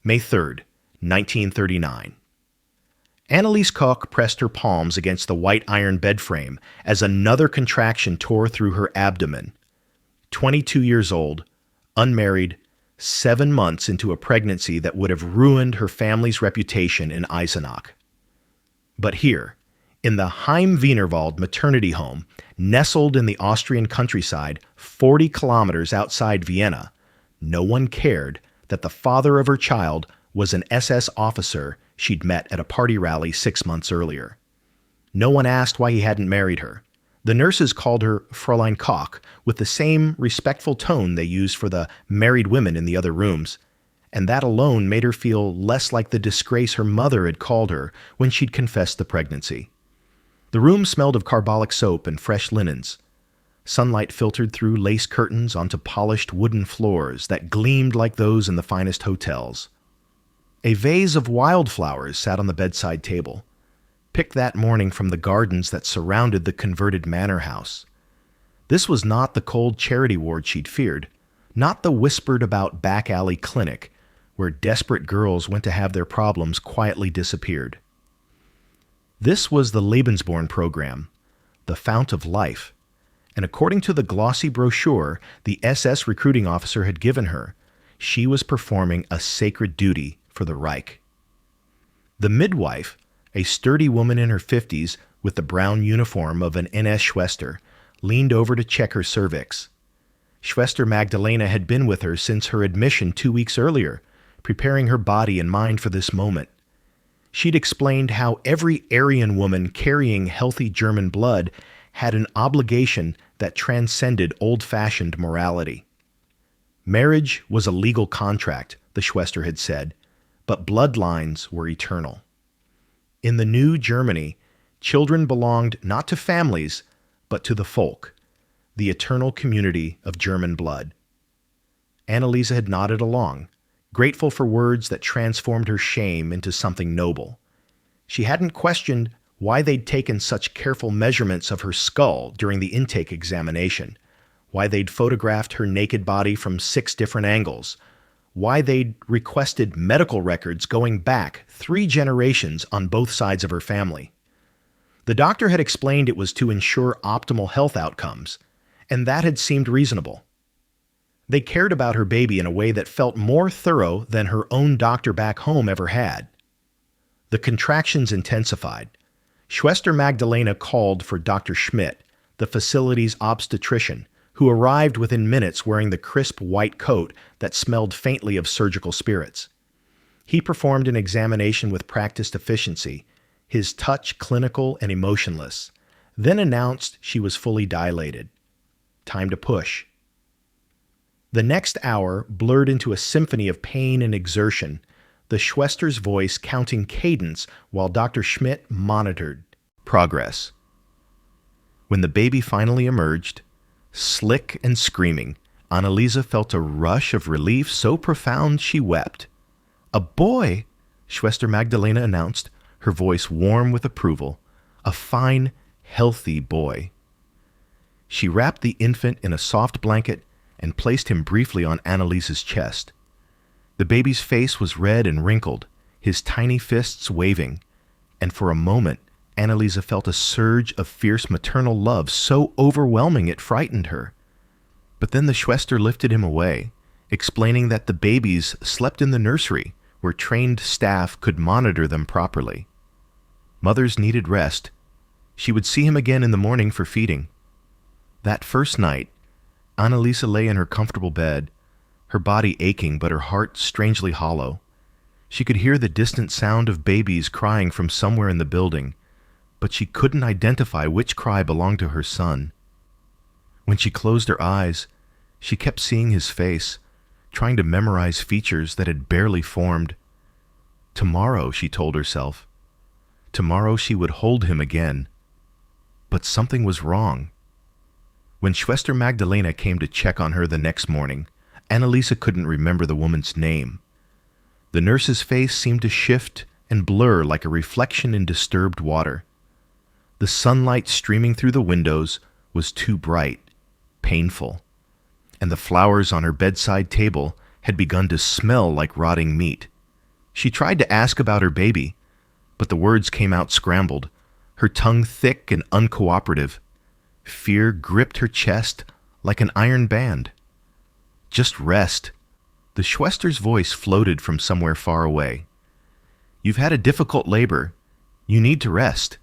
May 3rd, 1939. Anneliese Koch pressed her palms against the white iron bed frame as another contraction tore through her abdomen. 22 years old, unmarried, 7 months into a pregnancy that would have ruined her family's reputation in Eisenach. But here, in the Heim-Wienerwald maternity home, nestled in the Austrian countryside 40 kilometers outside Vienna, no one cared that the father of her child was an SS officer she'd met at a party rally 6 months earlier. No one asked why he hadn't married her. The nurses called her Fräulein Koch with the same respectful tone they used for the married women in the other rooms, and that alone made her feel less like the disgrace her mother had called her when she'd confessed the pregnancy. The room smelled of carbolic soap and fresh linens. Sunlight filtered through lace curtains onto polished wooden floors that gleamed like those in the finest hotels. A vase of wildflowers sat on the bedside table, picked that morning from the gardens that surrounded the converted manor house. This was not the cold charity ward she'd feared, not the whispered-about back-alley clinic where desperate girls went to have their problems quietly disappeared. This was the Lebensborn program, the Fount of Life, and according to the glossy brochure the SS recruiting officer had given her, she was performing a sacred duty for the Reich. The midwife, a sturdy woman in her 50s with the brown uniform of an NS Schwester, leaned over to check her cervix. Schwester Magdalena had been with her since her admission 2 weeks earlier, preparing her body and mind for this moment. She'd explained how every Aryan woman carrying healthy German blood had an obligation that transcended old-fashioned morality. Marriage was a legal contract, the Schwester had said, but bloodlines were eternal. In the new Germany, children belonged not to families, but to the folk, the eternal community of German blood. Anneliese had nodded along, grateful for words that transformed her shame into something noble. She hadn't questioned why they'd taken such careful measurements of her skull during the intake examination, why they'd photographed her naked body from 6 different angles, why they'd requested medical records going back 3 generations on both sides of her family. The doctor had explained it was to ensure optimal health outcomes, and that had seemed reasonable. They cared about her baby in a way that felt more thorough than her own doctor back home ever had. The contractions intensified. Schwester Magdalena called for Dr. Schmidt, the facility's obstetrician, who arrived within minutes wearing the crisp white coat that smelled faintly of surgical spirits. He performed an examination with practiced efficiency, his touch clinical and emotionless, then announced she was fully dilated. Time to push. The next hour blurred into a symphony of pain and exertion, the Schwester's voice counting cadence while Dr. Schmidt monitored progress. When the baby finally emerged, slick and screaming, Anneliese felt a rush of relief so profound she wept. "A boy," Schwester Magdalena announced, her voice warm with approval. "A fine, healthy boy." She wrapped the infant in a soft blanket and placed him briefly on Anneliese's chest. The baby's face was red and wrinkled, his tiny fists waving, and for a moment Anneliese felt a surge of fierce maternal love so overwhelming it frightened her. But then the Schwester lifted him away, explaining that the babies slept in the nursery where trained staff could monitor them properly. Mothers needed rest. She would see him again in the morning for feeding. That first night, Anneliese lay in her comfortable bed, her body aching but her heart strangely hollow. She could hear the distant sound of babies crying from somewhere in the building, but she couldn't identify which cry belonged to her son. When she closed her eyes, she kept seeing his face, trying to memorize features that had barely formed. Tomorrow, she told herself. Tomorrow she would hold him again. But something was wrong. When Schwester Magdalena came to check on her the next morning, Anneliese couldn't remember the woman's name. The nurse's face seemed to shift and blur like a reflection in disturbed water. The sunlight streaming through the windows was too bright, painful, and the flowers on her bedside table had begun to smell like rotting meat. She tried to ask about her baby, but the words came out scrambled, her tongue thick and uncooperative. Fear gripped her chest like an iron band. Just rest. The Schwester's voice floated from somewhere far away. You've had a difficult labor. You need to rest.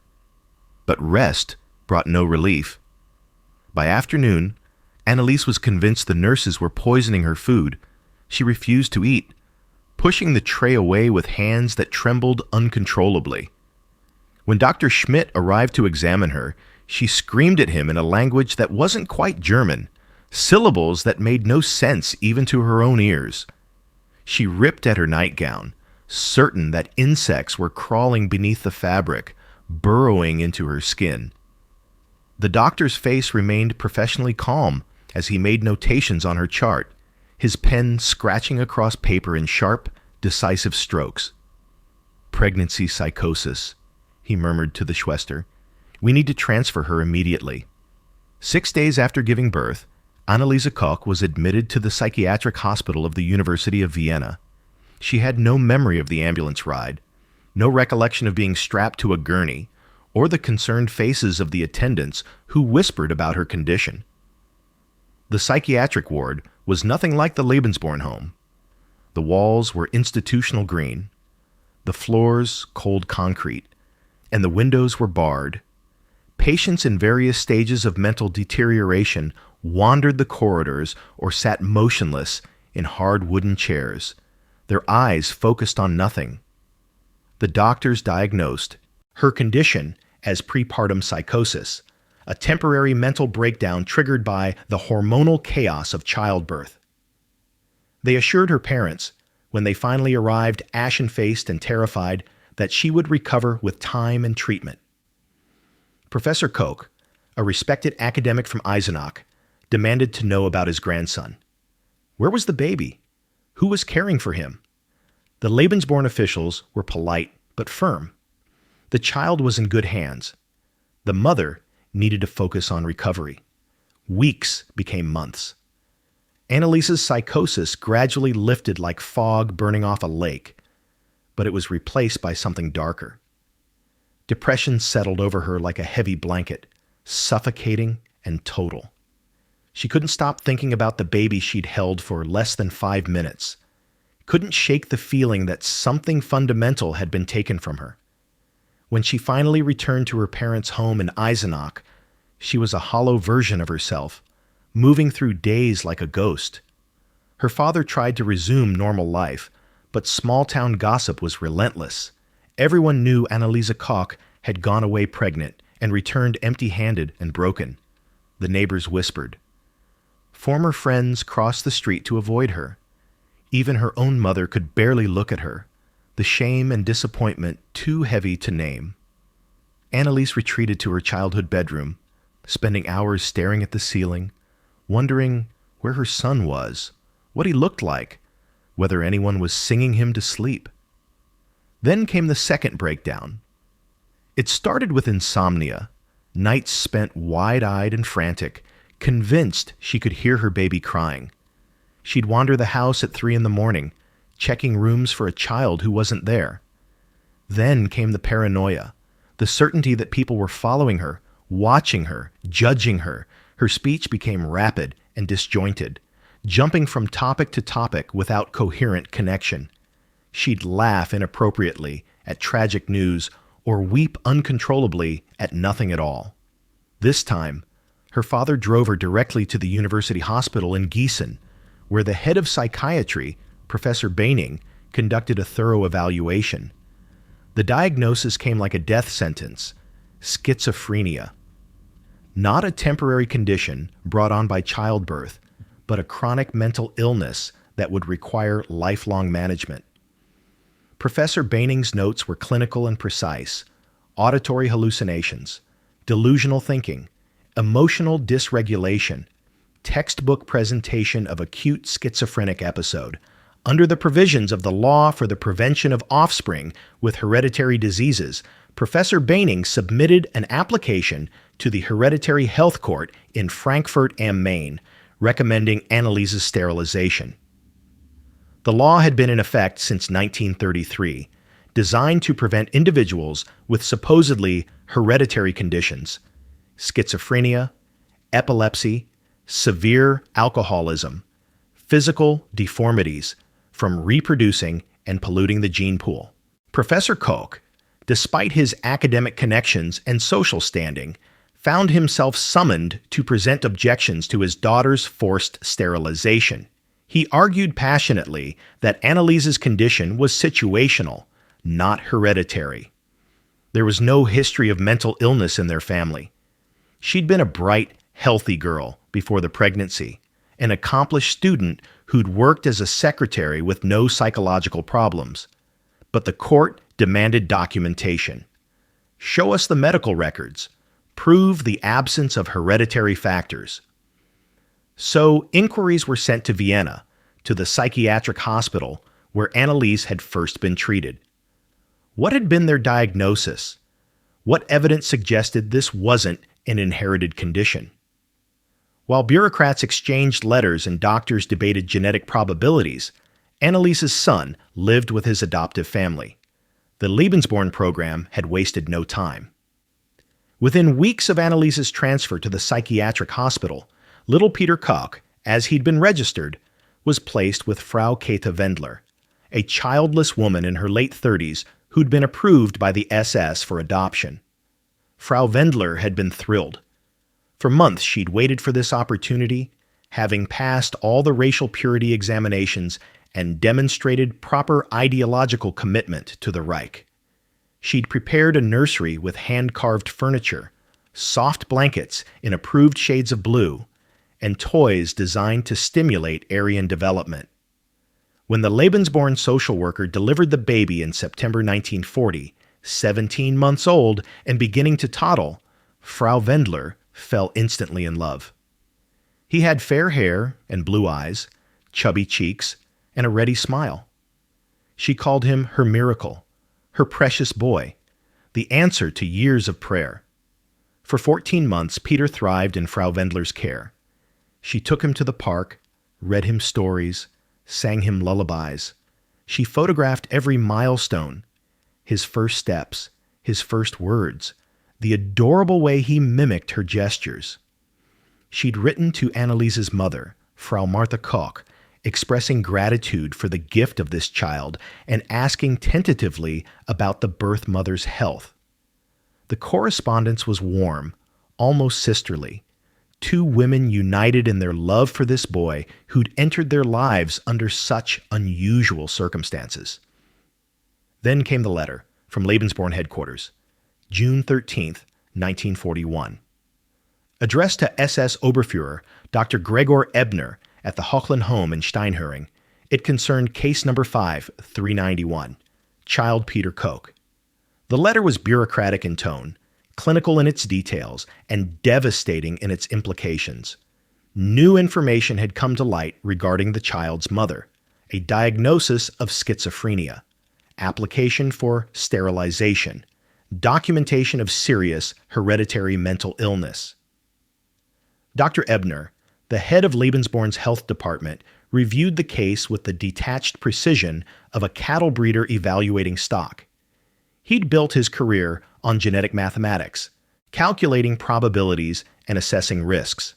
But rest brought no relief. By afternoon, Anneliese was convinced the nurses were poisoning her food. She refused to eat, pushing the tray away with hands that trembled uncontrollably. When Dr. Schmidt arrived to examine her, she screamed at him in a language that wasn't quite German, syllables that made no sense even to her own ears. She ripped at her nightgown, certain that insects were crawling beneath the fabric, burrowing into her skin. The doctor's face remained professionally calm as he made notations on her chart, his pen scratching across paper in sharp, decisive strokes. Pregnancy psychosis, he murmured to the Schwester. We need to transfer her immediately. 6 days after giving birth, Anneliese Koch was admitted to the psychiatric hospital of the University of Vienna. She had no memory of the ambulance ride, no recollection of being strapped to a gurney, or the concerned faces of the attendants who whispered about her condition. The psychiatric ward was nothing like the Lebensborn home. The walls were institutional green, the floors cold concrete, and the windows were barred. Patients in various stages of mental deterioration wandered the corridors or sat motionless in hard wooden chairs, their eyes focused on nothing. The doctors diagnosed her condition as prepartum psychosis, a temporary mental breakdown triggered by the hormonal chaos of childbirth. They assured her parents, when they finally arrived ashen-faced and terrified, that she would recover with time and treatment. Professor Koch, a respected academic from Eisenach, demanded to know about his grandson. Where was the baby? Who was caring for him? The Lebensborn officials were polite but firm. The child was in good hands. The mother needed to focus on recovery. Weeks became months. Anneliese's psychosis gradually lifted like fog burning off a lake, but it was replaced by something darker. Depression settled over her like a heavy blanket, suffocating and total. She couldn't stop thinking about the baby she'd held for less than 5 minutes. Couldn't shake the feeling that something fundamental had been taken from her. When she finally returned to her parents' home in Eisenach, she was a hollow version of herself, moving through days like a ghost. Her father tried to resume normal life, but small-town gossip was relentless. Everyone knew Anneliese Koch had gone away pregnant and returned empty-handed and broken. The neighbors whispered. Former friends crossed the street to avoid her. Even her own mother could barely look at her, the shame and disappointment too heavy to name. Anneliese retreated to her childhood bedroom, spending hours staring at the ceiling, wondering where her son was, what he looked like, whether anyone was singing him to sleep. Then came the second breakdown. It started with insomnia, nights spent wide-eyed and frantic, convinced she could hear her baby crying. She'd wander the house at 3 a.m, checking rooms for a child who wasn't there. Then came the paranoia, the certainty that people were following her, watching her, judging her. Her speech became rapid and disjointed, jumping from topic to topic without coherent connection. She'd laugh inappropriately at tragic news or weep uncontrollably at nothing at all. This time, her father drove her directly to the university hospital in Gießen, where the head of psychiatry, Professor Baining, conducted a thorough evaluation. The diagnosis came like a death sentence: schizophrenia. Not a temporary condition brought on by childbirth, but a chronic mental illness that would require lifelong management. Professor Baining's notes were clinical and precise: auditory hallucinations, delusional thinking, emotional dysregulation, textbook presentation of acute schizophrenic episode, under the provisions of the Law for the Prevention of Offspring with Hereditary Diseases. Professor Baining submitted an application to the Hereditary Health Court in Frankfurt am Main, recommending Anneliese's sterilization. The law had been in effect since 1933, designed to prevent individuals with supposedly hereditary conditions, schizophrenia, epilepsy, severe alcoholism, physical deformities, from reproducing and polluting the gene pool. Professor Koch, despite his academic connections and social standing, found himself summoned to present objections to his daughter's forced sterilization. He argued passionately that Anneliese's condition was situational, not hereditary. There was no history of mental illness in their family. She'd been a bright, healthy girl before the pregnancy, an accomplished student who'd worked as a secretary with no psychological problems. But the court demanded documentation. Show us the medical records. Prove the absence of hereditary factors. So inquiries were sent to Vienna, to the psychiatric hospital where Anneliese had first been treated. What had been their diagnosis? What evidence suggested this wasn't an inherited condition? While bureaucrats exchanged letters and doctors debated genetic probabilities, Anneliese's son lived with his adoptive family. The Lebensborn program had wasted no time. Within weeks of Anneliese's transfer to the psychiatric hospital, little Peter Koch, as he'd been registered, was placed with Frau Käthe Wendler, a childless woman in her late 30s who'd been approved by the SS for adoption. Frau Wendler had been thrilled. For months she'd waited for this opportunity, having passed all the racial purity examinations and demonstrated proper ideological commitment to the Reich. She'd prepared a nursery with hand-carved furniture, soft blankets in approved shades of blue, and toys designed to stimulate Aryan development. When the Lebensborn social worker delivered the baby in September 1940, 17 months old and beginning to toddle, Frau Wendler fell instantly in love. He had fair hair and blue eyes, chubby cheeks, and a ready smile. She called him her miracle, her precious boy, the answer to years of prayer. For 14 months, Peter thrived in Frau Wendler's care. She took him to the park, read him stories, sang him lullabies. She photographed every milestone, his first steps, his first words, the adorable way he mimicked her gestures. She'd written to Anneliese's mother, Frau Martha Koch, expressing gratitude for the gift of this child and asking tentatively about the birth mother's health. The correspondence was warm, almost sisterly. Two women united in their love for this boy who'd entered their lives under such unusual circumstances. Then came the letter from Lebensborn headquarters, June 13th, 1941. Addressed to SS Oberfuhrer Dr. Gregor Ebner at the Hochland home in Steinhöring, it concerned case number 5391, child Peter Koch. The letter was bureaucratic in tone, clinical in its details, and devastating in its implications. New information had come to light regarding the child's mother, a diagnosis of schizophrenia, application for sterilization, documentation of serious hereditary mental illness. Dr. Ebner, the head of Lebensborn's health department, reviewed the case with the detached precision of a cattle breeder evaluating stock. He'd built his career on genetic mathematics, calculating probabilities and assessing risks.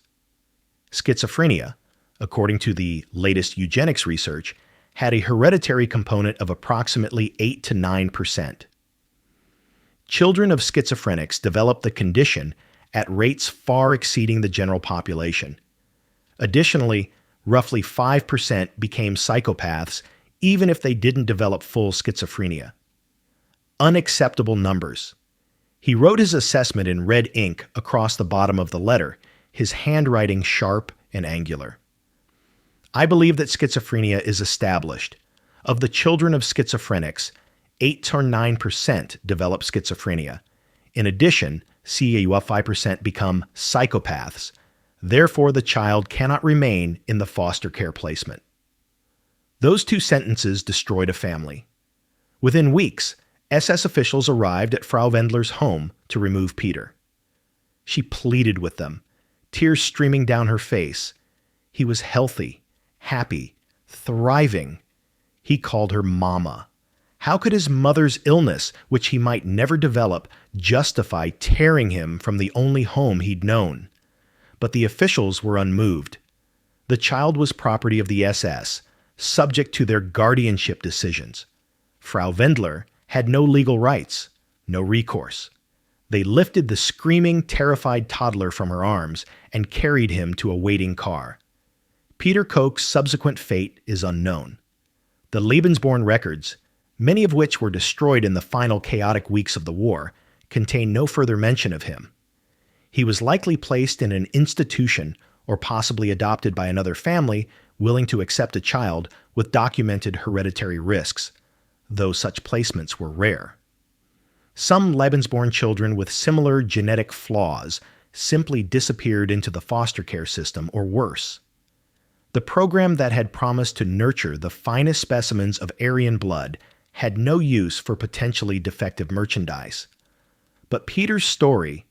Schizophrenia, according to the latest eugenics research, had a hereditary component of approximately 8 to 9%. Children of schizophrenics develop the condition at rates far exceeding the general population. Additionally, roughly 5% became psychopaths even if they didn't develop full schizophrenia. Unacceptable numbers. He wrote his assessment in red ink across the bottom of the letter, his handwriting sharp and angular. I believe that schizophrenia is established. Of the children of schizophrenics, 8 to 9% develop schizophrenia. In addition, CAUF 5% become psychopaths. Therefore, the child cannot remain in the foster care placement. Those two sentences destroyed a family. Within weeks, SS officials arrived at Frau Wendler's home to remove Peter. She pleaded with them, tears streaming down her face. He was healthy, happy, thriving. He called her Mama. How could his mother's illness, which he might never develop, justify tearing him from the only home he'd known? But the officials were unmoved. The child was property of the SS, subject to their guardianship decisions. Frau Wendler had no legal rights, no recourse. They lifted the screaming, terrified toddler from her arms and carried him to a waiting car. Peter Koch's subsequent fate is unknown. The Lebensborn records, many of which were destroyed in the final chaotic weeks of the war, contain no further mention of him. He was likely placed in an institution or possibly adopted by another family willing to accept a child with documented hereditary risks, though such placements were rare. Some Lebensborn children with similar genetic flaws simply disappeared into the foster care system or worse. The program that had promised to nurture the finest specimens of Aryan blood had no use for potentially defective merchandise. But Peter's story,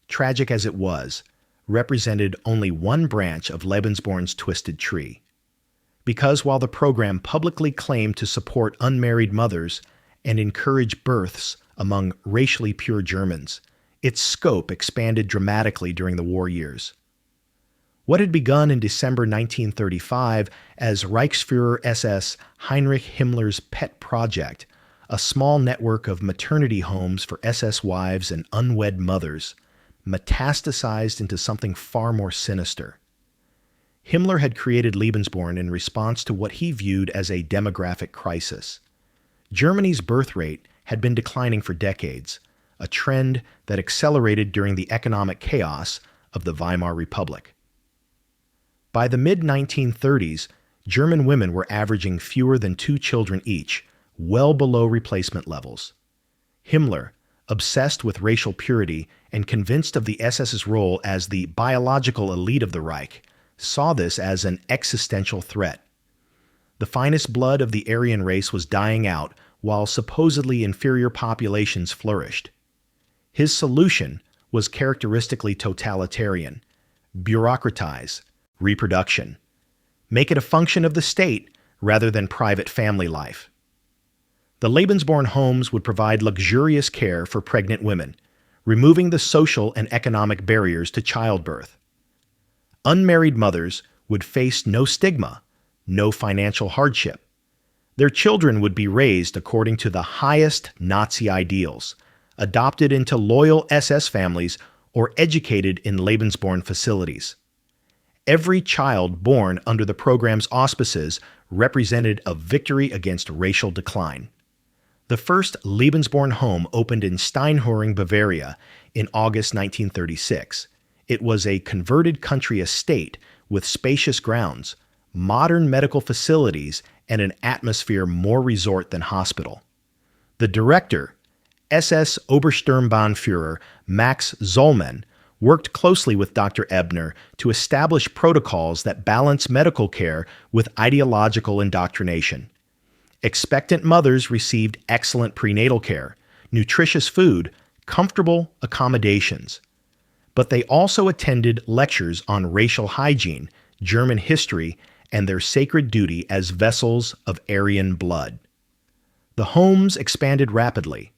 tragic as it was, represented only one branch of Lebensborn's twisted tree. Because while the program publicly claimed to support unmarried mothers and encourage births among racially pure Germans, its scope expanded dramatically during the war years. What had begun in December 1935 as Reichsfuhrer SS Heinrich Himmler's pet project, a small network of maternity homes for SS wives and unwed mothers, metastasized into something far more sinister. Himmler had created Lebensborn in response to what he viewed as a demographic crisis. Germany's birth rate had been declining for decades, a trend that accelerated during the economic chaos of the Weimar Republic. By the mid-1930s, German women were averaging fewer than 2 children each, well below replacement levels. Himmler, obsessed with racial purity and convinced of the SS's role as the biological elite of the Reich, saw this as an existential threat. The finest blood of the Aryan race was dying out while supposedly inferior populations flourished. His solution was characteristically totalitarian: bureaucratize reproduction. Make it a function of the state rather than private family life. The Lebensborn homes would provide luxurious care for pregnant women, removing the social and economic barriers to childbirth. Unmarried mothers would face no stigma, no financial hardship. Their children would be raised according to the highest Nazi ideals, adopted into loyal SS families, or educated in Lebensborn facilities. Every child born under the program's auspices represented a victory against racial decline. The first Lebensborn home opened in Steinhöring, Bavaria, in August 1936. It was a converted country estate with spacious grounds, modern medical facilities, and an atmosphere more resort than hospital. The director, SS Obersturmbannführer Max Zollmann, worked closely with Dr. Ebner to establish protocols that balance medical care with ideological indoctrination. Expectant mothers received excellent prenatal care, nutritious food, comfortable accommodations. But they also attended lectures on racial hygiene, German history, and their sacred duty as vessels of Aryan blood. The homes expanded rapidly.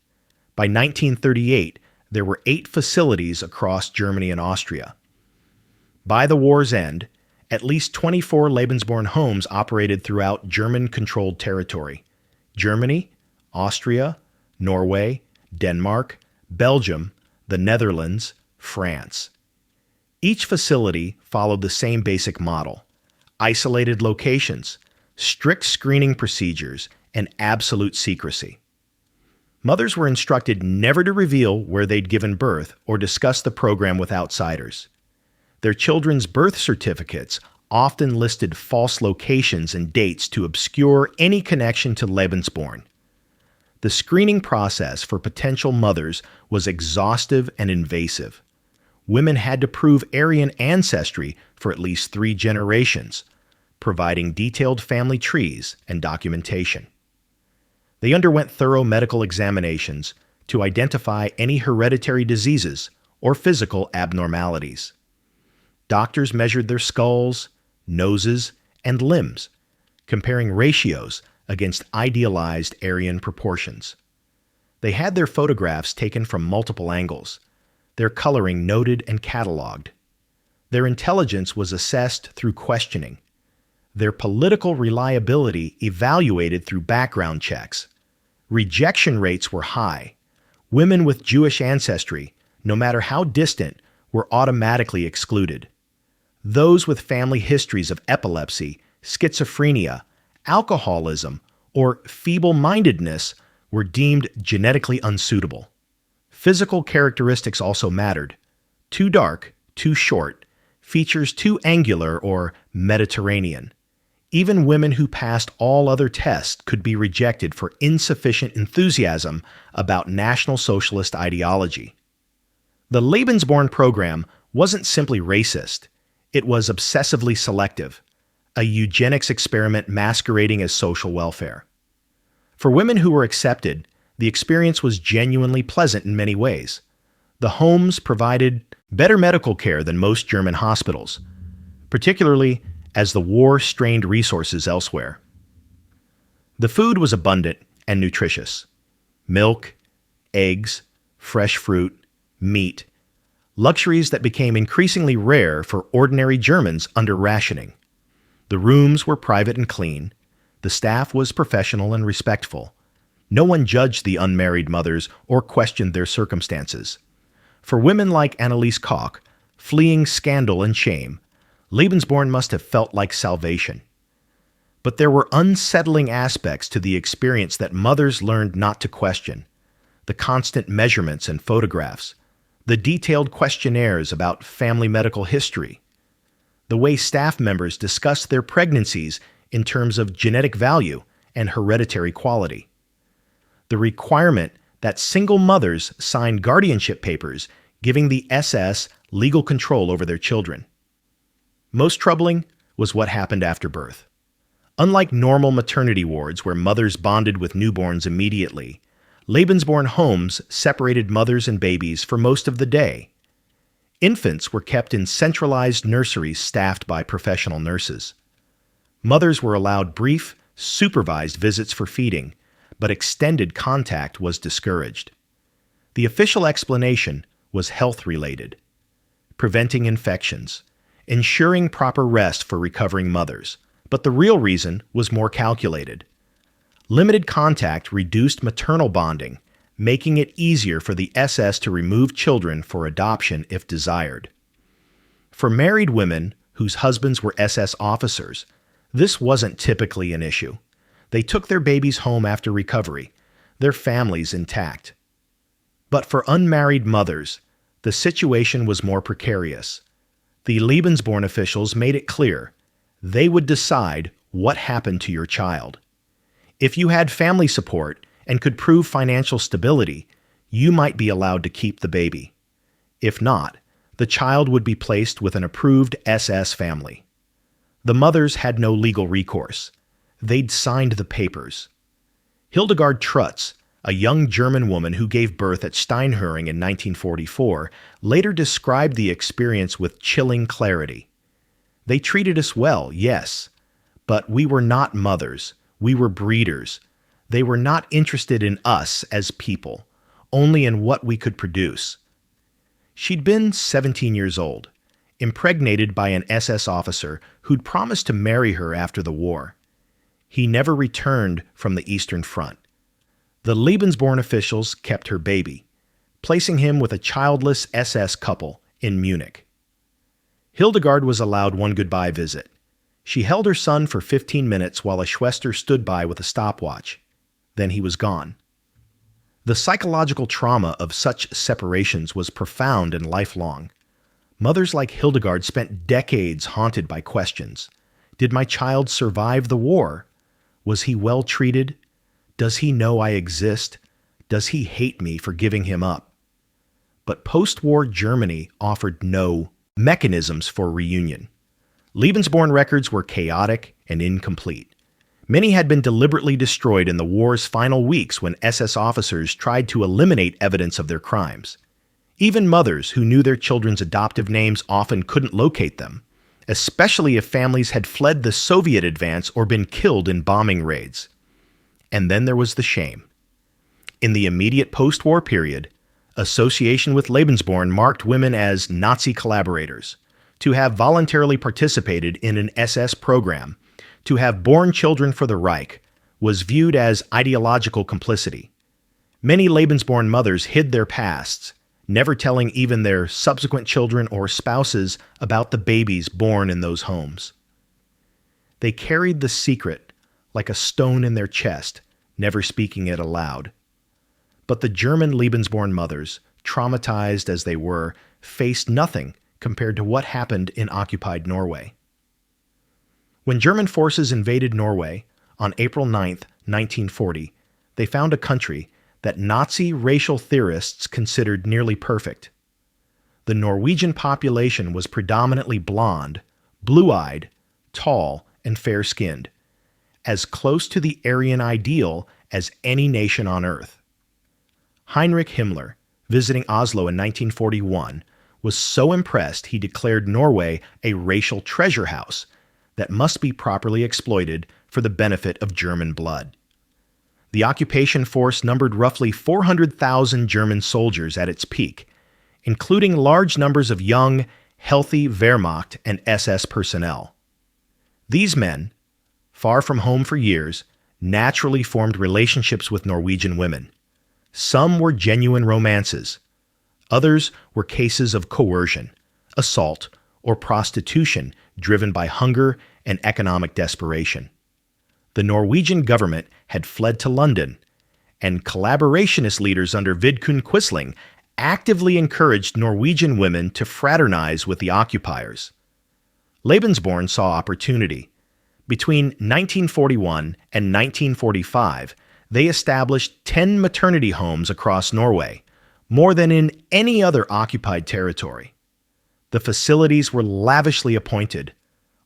By 1938, there were 8 facilities across Germany and Austria. By the war's end, at least 24 Lebensborn homes operated throughout German-controlled territory: Germany, Austria, Norway, Denmark, Belgium, the Netherlands, France. Each facility followed the same basic model: isolated locations, strict screening procedures, and absolute secrecy. Mothers were instructed never to reveal where they'd given birth or discuss the program with outsiders. Their children's birth certificates often listed false locations and dates to obscure any connection to Lebensborn. The screening process for potential mothers was exhaustive and invasive. Women had to prove Aryan ancestry for at least 3 generations, providing detailed family trees and documentation. They underwent thorough medical examinations to identify any hereditary diseases or physical abnormalities. Doctors measured their skulls, noses, and limbs, comparing ratios, against idealized Aryan proportions. They had their photographs taken from multiple angles, their coloring noted and cataloged. Their intelligence was assessed through questioning, their political reliability evaluated through background checks. Rejection rates were high. Women with Jewish ancestry, no matter how distant, were automatically excluded. Those with family histories of epilepsy, schizophrenia, alcoholism, or feeble-mindedness were deemed genetically unsuitable. Physical characteristics also mattered. Too dark, too short, features too angular or Mediterranean. Even women who passed all other tests could be rejected for insufficient enthusiasm about National Socialist ideology. The Lebensborn program wasn't simply racist, it was obsessively selective, a eugenics experiment masquerading as social welfare. For women who were accepted, the experience was genuinely pleasant in many ways. The homes provided better medical care than most German hospitals, particularly as the war strained resources elsewhere. The food was abundant and nutritious. Milk, eggs, fresh fruit, meat, luxuries that became increasingly rare for ordinary Germans under rationing. The rooms were private and clean. The staff was professional and respectful. No one judged the unmarried mothers or questioned their circumstances. For women like Anneliese Koch, fleeing scandal and shame, Lebensborn must have felt like salvation. But there were unsettling aspects to the experience that mothers learned not to question. The constant measurements and photographs, the detailed questionnaires about family medical history, the way staff members discussed their pregnancies in terms of genetic value and hereditary quality, the requirement that single mothers sign guardianship papers giving the SS legal control over their children. Most troubling was what happened after birth. Unlike normal maternity wards where mothers bonded with newborns immediately, Lebensborn homes separated mothers and babies for most of the day. Infants were kept in centralized nurseries staffed by professional nurses. Mothers were allowed brief, supervised visits for feeding, but extended contact was discouraged. The official explanation was health-related, preventing infections, ensuring proper rest for recovering mothers, but the real reason was more calculated. Limited contact reduced maternal bonding, making it easier for the SS to remove children for adoption if desired. For married women whose husbands were SS officers, this wasn't typically an issue. They took their babies home after recovery, their families intact. But for unmarried mothers, the situation was more precarious. The Lebensborn officials made it clear they would decide what happened to your child. If you had family support and could prove financial stability, you might be allowed to keep the baby. If not, the child would be placed with an approved SS family. The mothers had no legal recourse. They'd signed the papers. Hildegard Trutz, a young German woman who gave birth at Steinhöring in 1944, later described the experience with chilling clarity. They treated us well, yes, but we were not mothers. We were breeders. They were not interested in us as people, only in what we could produce. She'd been 17 years old, impregnated by an SS officer who'd promised to marry her after the war. He never returned from the Eastern Front. The Lebensborn officials kept her baby, placing him with a childless SS couple in Munich. Hildegard was allowed one goodbye visit. She held her son for 15 minutes while a Schwester stood by with a stopwatch. Then he was gone. The psychological trauma of such separations was profound and lifelong. Mothers like Hildegard spent decades haunted by questions. Did my child survive the war? Was he well treated? Does he know I exist? Does he hate me for giving him up? But post-war Germany offered no mechanisms for reunion. Lebensborn records were chaotic and incomplete. Many had been deliberately destroyed in the war's final weeks when SS officers tried to eliminate evidence of their crimes. Even mothers who knew their children's adoptive names often couldn't locate them, especially if families had fled the Soviet advance or been killed in bombing raids. And then there was the shame. In the immediate post-war period, association with Lebensborn marked women as Nazi collaborators, to have voluntarily participated in an SS program, to have borne children for the Reich, was viewed as ideological complicity. Many Lebensborn mothers hid their pasts, never telling even their subsequent children or spouses about the babies born in those homes. They carried the secret like a stone in their chest, never speaking it aloud. But the German Lebensborn mothers, traumatized as they were, faced nothing compared to what happened in occupied Norway. When German forces invaded Norway on April 9, 1940, they found a country that Nazi racial theorists considered nearly perfect. The Norwegian population was predominantly blonde, blue-eyed, tall, and fair-skinned, as close to the Aryan ideal as any nation on earth. Heinrich Himmler, visiting Oslo in 1941, was so impressed he declared Norway a racial treasure house that must be properly exploited for the benefit of German blood. The occupation force numbered roughly 400,000 German soldiers at its peak, including large numbers of young, healthy Wehrmacht and SS personnel. These men, far from home for years, naturally formed relationships with Norwegian women. Some were genuine romances. Others were cases of coercion, assault, or prostitution driven by hunger and economic desperation. The Norwegian government had fled to London, and collaborationist leaders under Vidkun Quisling actively encouraged Norwegian women to fraternize with the occupiers. Lebensborn saw opportunity. Between 1941 and 1945, they established 10 maternity homes across Norway, more than in any other occupied territory. The facilities were lavishly appointed,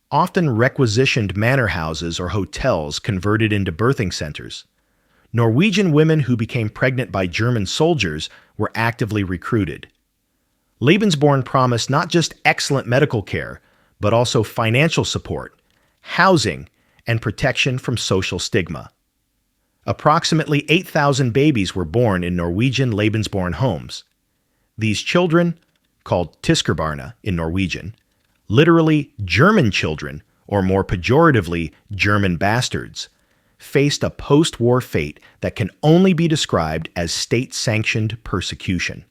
often requisitioned manor houses or hotels converted into birthing centers. Norwegian women who became pregnant by German soldiers were actively recruited. Lebensborn promised not just excellent medical care, but also financial support, housing, and protection from social stigma. Approximately 8,000 babies were born in Norwegian Lebensborn homes. These children, called Tiskerbarna in Norwegian, literally German children, or more pejoratively, German bastards, faced a post-war fate that can only be described as state-sanctioned persecution.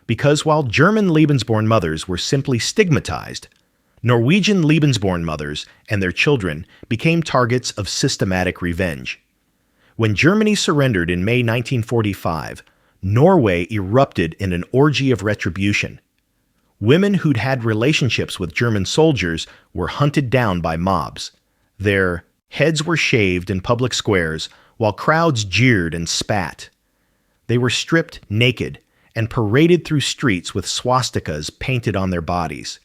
Because while German Lebensborn mothers were simply stigmatized, Norwegian Lebensborn mothers and their children became targets of systematic revenge. When Germany surrendered in May 1945, Norway erupted in an orgy of retribution. Women who'd had relationships with German soldiers were hunted down by mobs. Their heads were shaved in public squares while crowds jeered and spat. They were stripped naked and paraded through streets with swastikas painted on their bodies.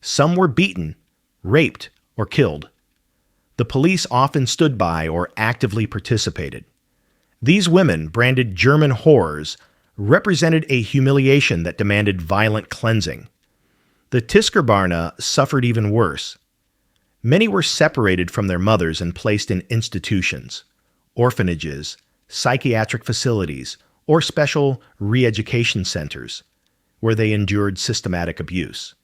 Some were beaten, raped, or killed. The police often stood by or actively participated. These women, branded German horrors, represented a humiliation that demanded violent cleansing. The Tiskerbarna suffered even worse. Many were separated from their mothers and placed in institutions, orphanages, psychiatric facilities, or special re-education centers, where they endured systematic abuse.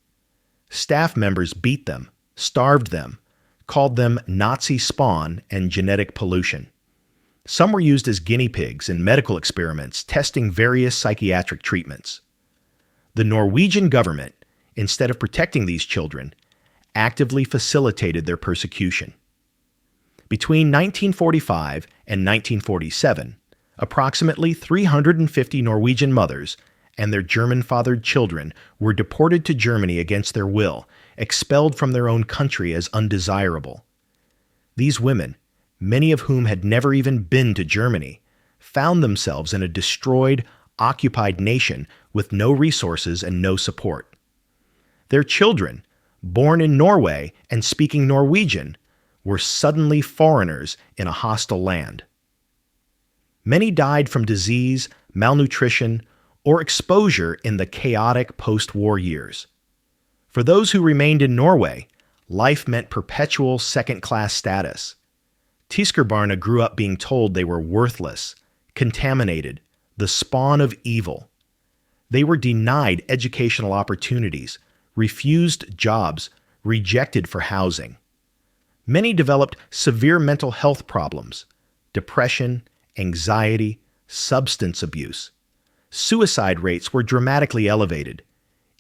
Staff members beat them, starved them, called them Nazi spawn and genetic pollution. Some were used as guinea pigs in medical experiments testing various psychiatric treatments. The Norwegian government, instead of protecting these children, actively facilitated their persecution. Between 1945 and 1947, approximately 350 Norwegian mothers and their German-fathered children were deported to Germany against their will, expelled from their own country as undesirable. These women, many of whom had never even been to Germany, found themselves in a destroyed, occupied nation with no resources and no support. Their children, born in Norway and speaking Norwegian, were suddenly foreigners in a hostile land. Many died from disease, malnutrition, or exposure in the chaotic post-war years. For those who remained in Norway, life meant perpetual second-class status. Tiskerbarna grew up being told they were worthless, contaminated, the spawn of evil. They were denied educational opportunities, refused jobs, rejected for housing. Many developed severe mental health problems, depression, anxiety, substance abuse. Suicide rates were dramatically elevated.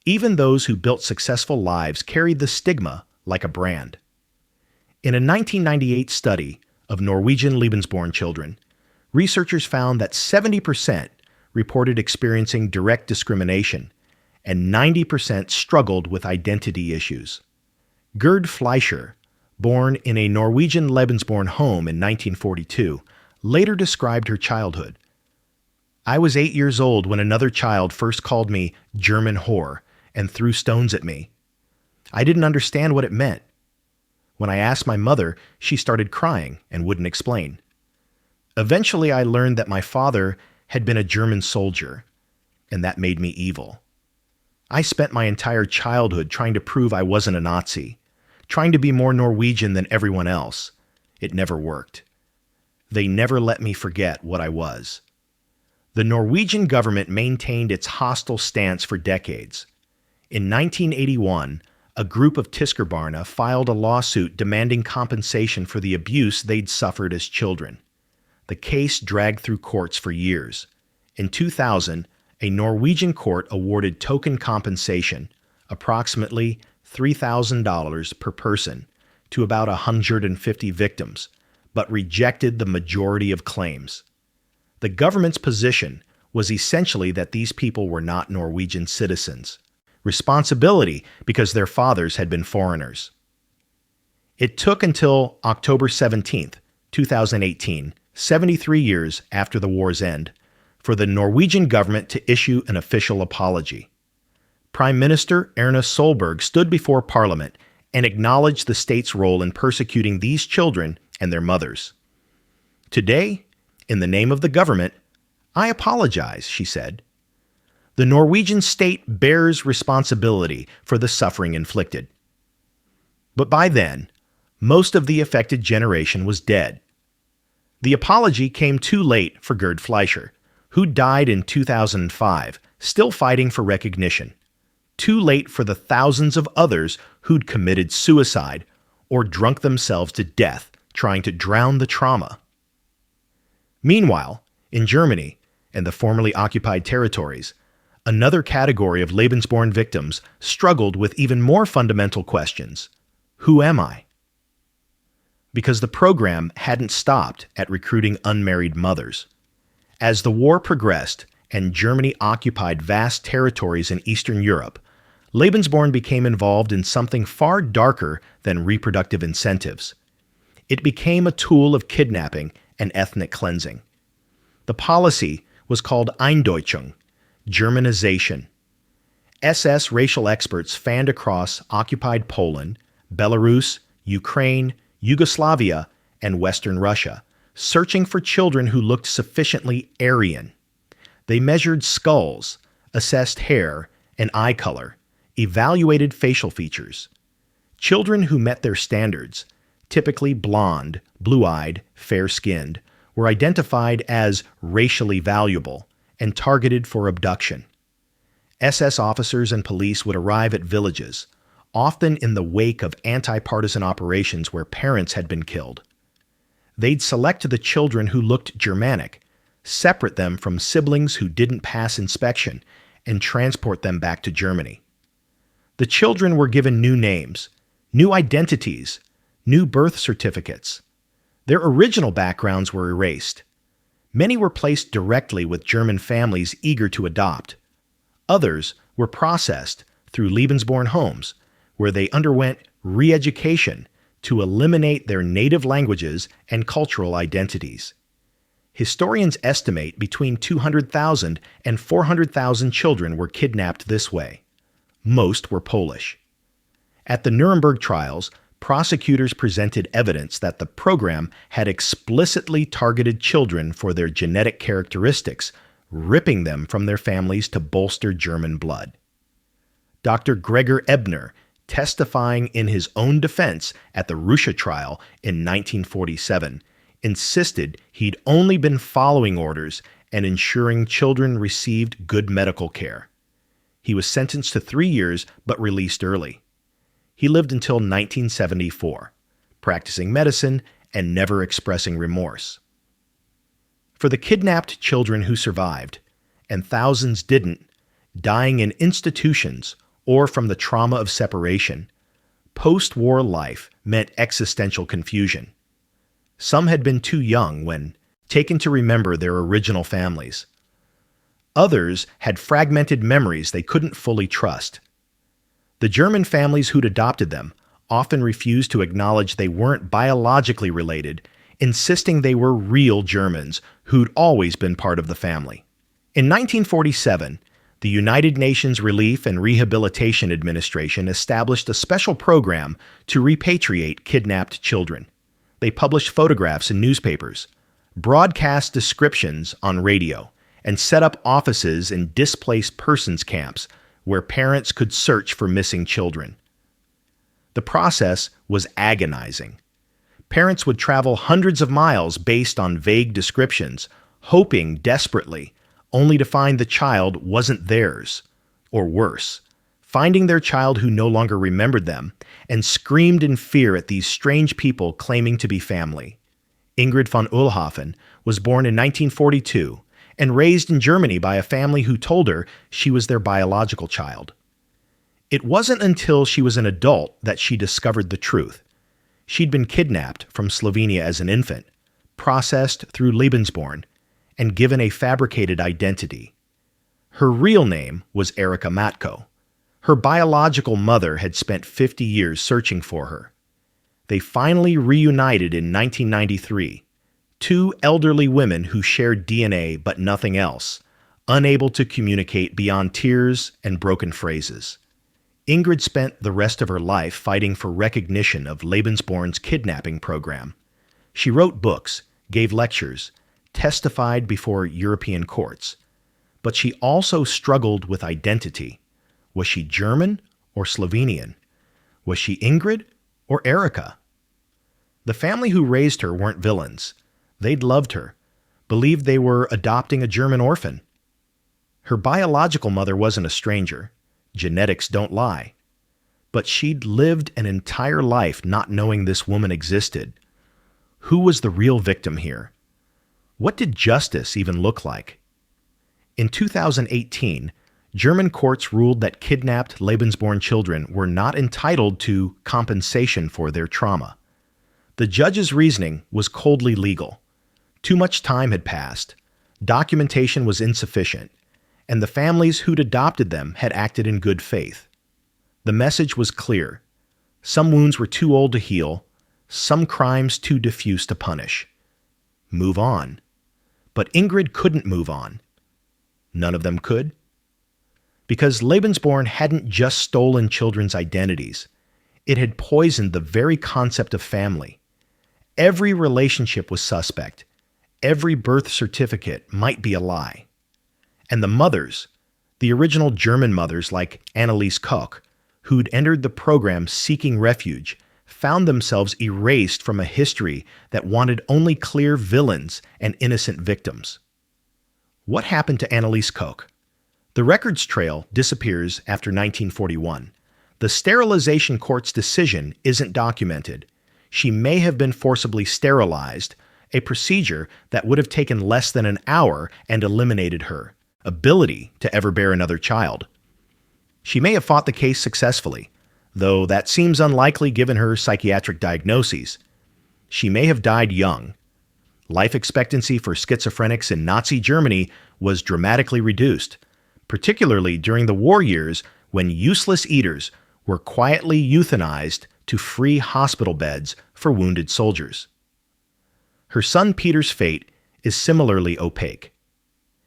Even those who built successful lives carried the stigma like a brand. In a 1998 study of Norwegian Lebensborn children, researchers found that 70% reported experiencing direct discrimination, and 90% struggled with identity issues. Gerd Fleischer, born in a Norwegian Lebensborn home in 1942, later described her childhood. "I was 8 years old when another child first called me German whore and threw stones at me. I didn't understand what it meant. When I asked my mother, she started crying and wouldn't explain. Eventually, I learned that my father had been a German soldier, and that made me evil. I spent my entire childhood trying to prove I wasn't a Nazi, trying to be more Norwegian than everyone else. It never worked. They never let me forget what I was." The Norwegian government maintained its hostile stance for decades. In 1981, a group of Tiskerbarna filed a lawsuit demanding compensation for the abuse they'd suffered as children. The case dragged through courts for years. In 2000, a Norwegian court awarded token compensation, approximately $3,000 per person, to about 150 victims, but rejected the majority of claims. The government's position was essentially that these people were not Norwegian citizens. Responsibility because their fathers had been foreigners. It took until October 17, 2018, 73 years after the war's end, for the Norwegian government to issue an official apology. Prime Minister Erna Solberg stood before Parliament and acknowledged the state's role in persecuting these children and their mothers. "Today, in the name of the government, I apologize," she said. The Norwegian state bears responsibility for the suffering inflicted. But by then, most of the affected generation was dead. The apology came too late for Gerd Fleischer, who died in 2005, still fighting for recognition. Too late for the thousands of others who'd committed suicide or drunk themselves to death trying to drown the trauma. Meanwhile, in Germany and the formerly occupied territories, another category of Lebensborn victims struggled with even more fundamental questions. Who am I? Because the program hadn't stopped at recruiting unmarried mothers. As the war progressed and Germany occupied vast territories in Eastern Europe, Lebensborn became involved in something far darker than reproductive incentives. It became a tool of kidnapping and ethnic cleansing. The policy was called Eindeutschung, Germanization. SS racial experts fanned across occupied Poland, Belarus, Ukraine, Yugoslavia, and Western Russia, searching for children who looked sufficiently Aryan. They measured skulls, assessed hair and eye color, evaluated facial features. Children who met their standards, typically blonde, blue-eyed, fair-skinned, were identified as racially valuable and targeted for abduction. SS officers and police would arrive at villages, often in the wake of anti-partisan operations where parents had been killed. They'd select the children who looked Germanic, separate them from siblings who didn't pass inspection, and transport them back to Germany. The children were given new names, new identities, new birth certificates. Their original backgrounds were erased. Many were placed directly with German families eager to adopt. Others were processed through Lebensborn homes, where they underwent re-education to eliminate their native languages and cultural identities. Historians estimate between 200,000 and 400,000 children were kidnapped this way. Most were Polish. At the Nuremberg trials, prosecutors presented evidence that the program had explicitly targeted children for their genetic characteristics, ripping them from their families to bolster German blood. Dr. Gregor Ebner, testifying in his own defense at the Russia trial in 1947, insisted he'd only been following orders and ensuring children received good medical care. He was sentenced to 3 years but released early. He lived until 1974, practicing medicine and never expressing remorse. For the kidnapped children who survived, and thousands didn't, dying in institutions or from the trauma of separation, post-war life meant existential confusion. Some had been too young when taken to remember their original families. Others had fragmented memories they couldn't fully trust. The German families who'd adopted them often refused to acknowledge they weren't biologically related, insisting they were real Germans who'd always been part of the family. In 1947, the United Nations Relief and Rehabilitation Administration established a special program to repatriate kidnapped children. They published photographs in newspapers, broadcast descriptions on radio, and set up offices in displaced persons camps where parents could search for missing children. The process was agonizing. Parents would travel hundreds of miles based on vague descriptions, hoping desperately, only to find the child wasn't theirs, or worse, finding their child who no longer remembered them, and screamed in fear at these strange people claiming to be family. Ingrid von Oelhoffen was born in 1942 and raised in Germany by a family who told her she was their biological child. It wasn't until she was an adult that she discovered the truth. She'd been kidnapped from Slovenia as an infant, processed through Lebensborn, and given a fabricated identity. Her real name was Erika Matko. Her biological mother had spent 50 years searching for her. They finally reunited in 1993, two elderly women who shared DNA but nothing else, unable to communicate beyond tears and broken phrases. Ingrid spent the rest of her life fighting for recognition of Lebensborn's kidnapping program. She wrote books, gave lectures, testified before European courts. But she also struggled with identity. Was she German or Slovenian? Was she Ingrid or Erika? The family who raised her weren't villains. They'd loved her, believed they were adopting a German orphan. Her biological mother wasn't a stranger. Genetics don't lie. But she'd lived an entire life not knowing this woman existed. Who was the real victim here? What did justice even look like? In 2018, German courts ruled that kidnapped Lebensborn children were not entitled to compensation for their trauma. The judge's reasoning was coldly legal. Too much time had passed, documentation was insufficient, and the families who'd adopted them had acted in good faith. The message was clear. Some wounds were too old to heal, some crimes too diffuse to punish. Move on. But Ingrid couldn't move on. None of them could. Because Lebensborn hadn't just stolen children's identities. It had poisoned the very concept of family. Every relationship was suspect. Every birth certificate might be a lie. And the mothers, the original German mothers like Anneliese Koch, who'd entered the program seeking refuge, found themselves erased from a history that wanted only clear villains and innocent victims. What happened to Anneliese Koch? The records trail disappears after 1941. The sterilization court's decision isn't documented. She may have been forcibly sterilized, a procedure that would have taken less than an hour and eliminated her ability to ever bear another child. She may have fought the case successfully, though that seems unlikely given her psychiatric diagnoses. She may have died young. Life expectancy for schizophrenics in Nazi Germany was dramatically reduced, particularly during the war years when useless eaters were quietly euthanized to free hospital beds for wounded soldiers. Her son Peter's fate is similarly opaque.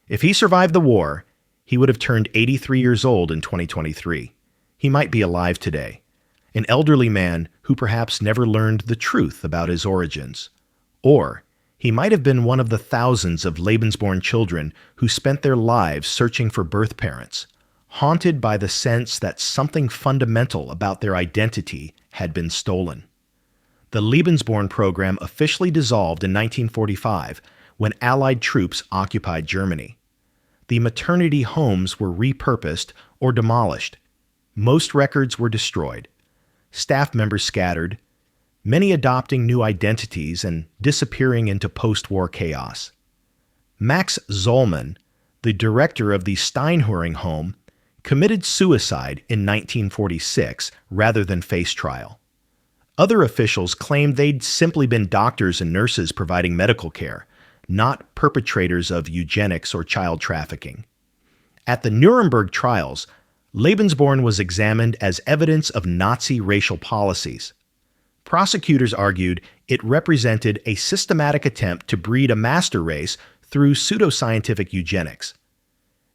If he survived the war, he would have turned 83 years old in 2023. He might be alive today, an elderly man who perhaps never learned the truth about his origins. Or he might have been one of the thousands of Lebensborn children who spent their lives searching for birth parents, haunted by the sense that something fundamental about their identity had been stolen. The Lebensborn program officially dissolved in 1945 when Allied troops occupied Germany. The maternity homes were repurposed or demolished. Most records were destroyed. Staff members scattered, many adopting new identities and disappearing into post-war chaos. Max Zollman, the director of the Steinhuring home, committed suicide in 1946 rather than face trial. Other officials claimed they'd simply been doctors and nurses providing medical care, not perpetrators of eugenics or child trafficking. At the Nuremberg trials, Lebensborn was examined as evidence of Nazi racial policies. Prosecutors argued it represented a systematic attempt to breed a master race through pseudoscientific eugenics.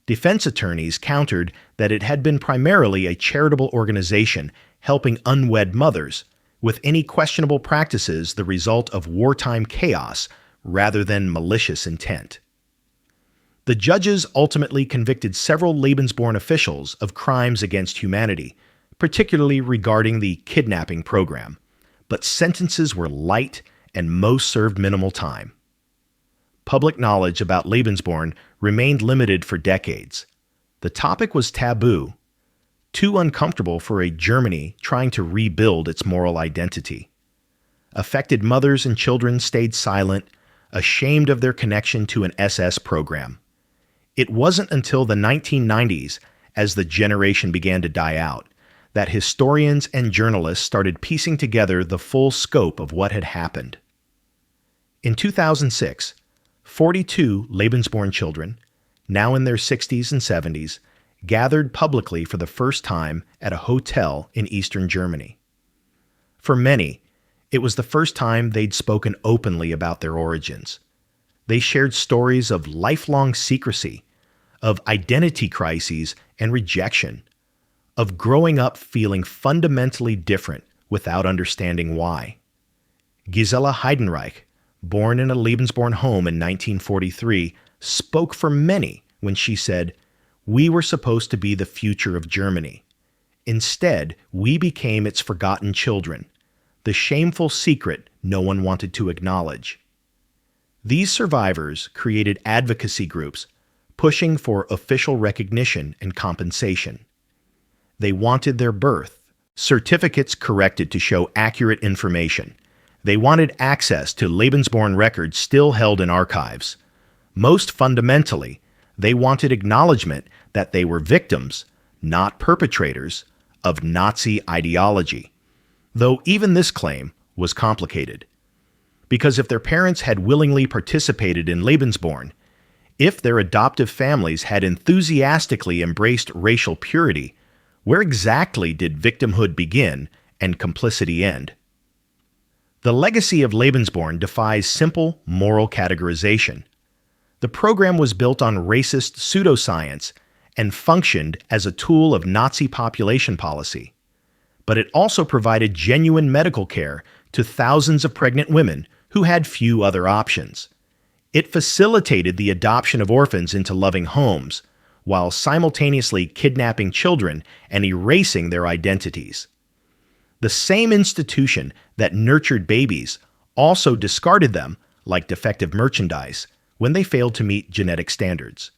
Defense attorneys countered that it had been primarily a charitable organization helping unwed mothers, with any questionable practices the result of wartime chaos rather than malicious intent. The judges ultimately convicted several Lebensborn officials of crimes against humanity, particularly regarding the kidnapping program, but sentences were light and most served minimal time. Public knowledge about Lebensborn remained limited for decades. The topic was taboo, too uncomfortable for a Germany trying to rebuild its moral identity. Affected mothers and children stayed silent, ashamed of their connection to an SS program. It wasn't until the 1990s, as the generation began to die out, that historians and journalists started piecing together the full scope of what had happened. In 2006, 42 Lebensborn children, now in their 60s and 70s, gathered publicly for the first time at a hotel in eastern Germany. For many, it was the first time they'd spoken openly about their origins. They shared stories of lifelong secrecy, of identity crises and rejection, of growing up feeling fundamentally different without understanding why. Gisela Heidenreich, born in a Lebensborn home in 1943, spoke for many when she said, "We were supposed to be the future of Germany. Instead, we became its forgotten children, the shameful secret no one wanted to acknowledge." These survivors created advocacy groups pushing for official recognition and compensation. They wanted their birth certificates corrected to show accurate information. They wanted access to Lebensborn records still held in archives. Most fundamentally, they wanted acknowledgement that they were victims, not perpetrators, of Nazi ideology. Though even this claim was complicated. Because if their parents had willingly participated in Lebensborn, if their adoptive families had enthusiastically embraced racial purity, where exactly did victimhood begin and complicity end? The legacy of Lebensborn defies simple moral categorization. The program was built on racist pseudoscience and functioned as a tool of Nazi population policy. But it also provided genuine medical care to thousands of pregnant women who had few other options. It facilitated the adoption of orphans into loving homes, while simultaneously kidnapping children and erasing their identities. The same institution that nurtured babies also discarded them like defective merchandise when they failed to meet genetic standards.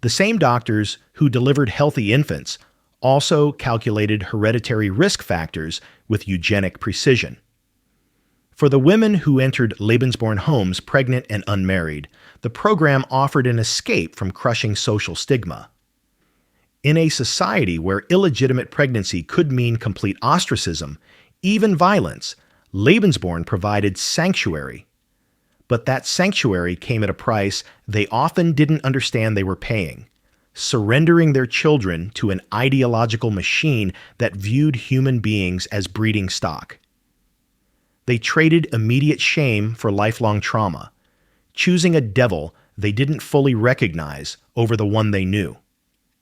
The same doctors who delivered healthy infants also calculated hereditary risk factors with eugenic precision. For the women who entered Lebensborn homes pregnant and unmarried, the program offered an escape from crushing social stigma. In a society where illegitimate pregnancy could mean complete ostracism, even violence, Lebensborn provided sanctuary. But that sanctuary came at a price they often didn't understand they were paying, surrendering their children to an ideological machine that viewed human beings as breeding stock. They traded immediate shame for lifelong trauma, choosing a devil they didn't fully recognize over the one they knew.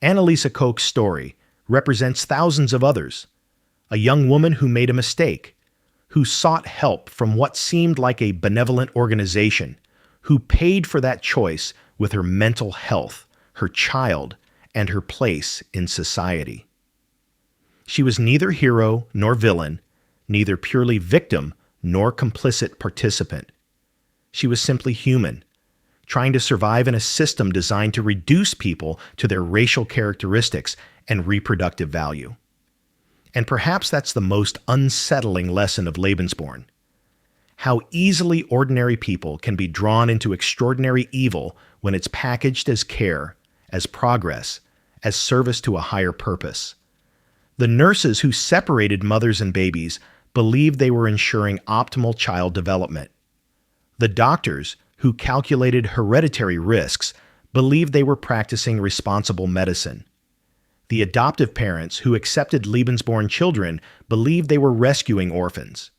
Anneliese Koch's story represents thousands of others. A young woman who made a mistake, who sought help from what seemed like a benevolent organization, who paid for that choice with her mental health, her child, and her place in society. She was neither hero nor villain, neither purely victim nor complicit participant. She was simply human, trying to survive in a system designed to reduce people to their racial characteristics and reproductive value. And perhaps that's the most unsettling lesson of Lebensborn. How easily ordinary people can be drawn into extraordinary evil when it's packaged as care, as progress, as service to a higher purpose. The nurses who separated mothers and babies believed they were ensuring optimal child development. The doctors who calculated hereditary risks believed they were practicing responsible medicine. The adoptive parents who accepted Lebensborn children believed they were rescuing orphans.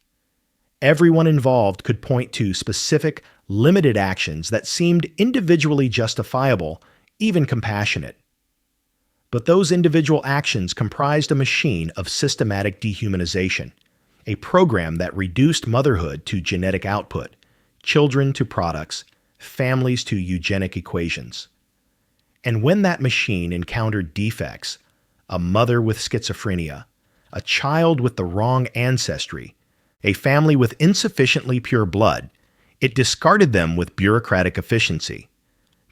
Everyone involved could point to specific, limited actions that seemed individually justifiable, even compassionate. But those individual actions comprised a machine of systematic dehumanization, a program that reduced motherhood to genetic output, children to products, families to eugenic equations. And when that machine encountered defects, a mother with schizophrenia, a child with the wrong ancestry, a family with insufficiently pure blood, it discarded them with bureaucratic efficiency.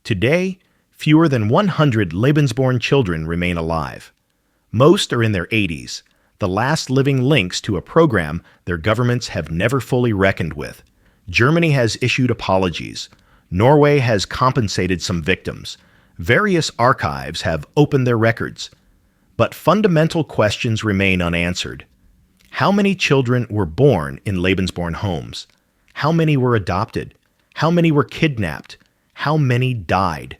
Today, fewer than 100 Lebensborn children remain alive. Most are in their 80s, the last living links to a program their governments have never fully reckoned with. Germany has issued apologies. Norway has compensated some victims. Various archives have opened their records. But fundamental questions remain unanswered. How many children were born in Lebensborn homes? How many were adopted? How many were kidnapped? How many died?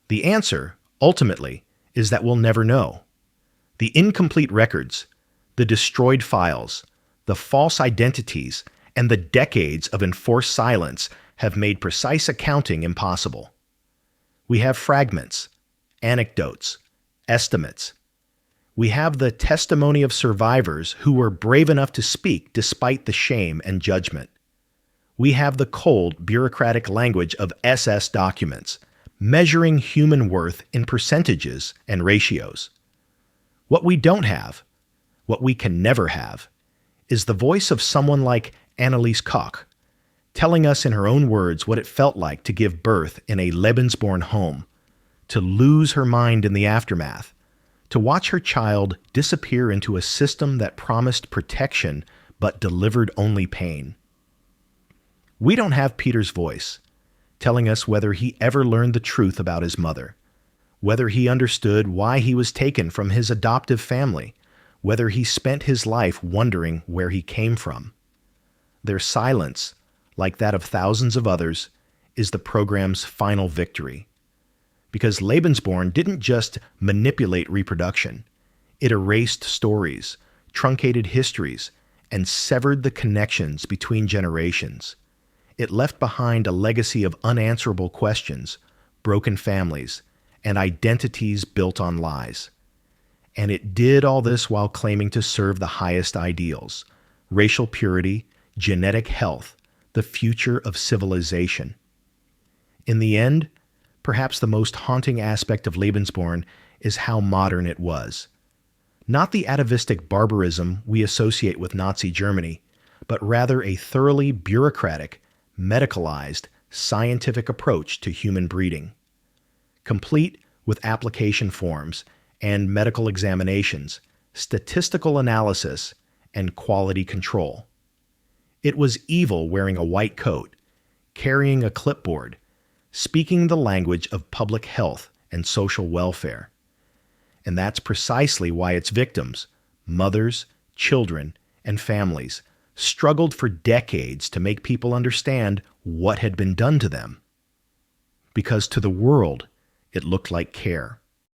The answer, ultimately, is that we'll never know. The incomplete records, the destroyed files, the false identities, and the decades of enforced silence have made precise accounting impossible. We have fragments, anecdotes, estimates. We have the testimony of survivors who were brave enough to speak despite the shame and judgment. We have the cold, bureaucratic language of SS documents, measuring human worth in percentages and ratios. What we don't have, what we can never have, is the voice of someone like Anneliese Koch, telling us in her own words what it felt like to give birth in a Lebensborn home, to lose her mind in the aftermath, to watch her child disappear into a system that promised protection but delivered only pain. We don't have Peter's voice, telling us whether he ever learned the truth about his mother, whether he understood why he was taken from his adoptive family, whether he spent his life wondering where he came from. Their silence, like that of thousands of others, is the program's final victory. Because Lebensborn didn't just manipulate reproduction. It erased stories, truncated histories, and severed the connections between generations. It left behind a legacy of unanswerable questions, broken families, and identities built on lies. And it did all this while claiming to serve the highest ideals: racial purity, genetic health, the future of civilization. In the end, perhaps the most haunting aspect of Lebensborn is how modern it was. Not the atavistic barbarism we associate with Nazi Germany, but rather a thoroughly bureaucratic, medicalized, scientific approach to human breeding, complete with application forms and medical examinations, statistical analysis, and quality control. It was evil wearing a white coat, carrying a clipboard, speaking the language of public health and social welfare. And that's precisely why its victims, mothers, children, and families, struggled for decades to make people understand what had been done to them. Because to the world, it looked like care.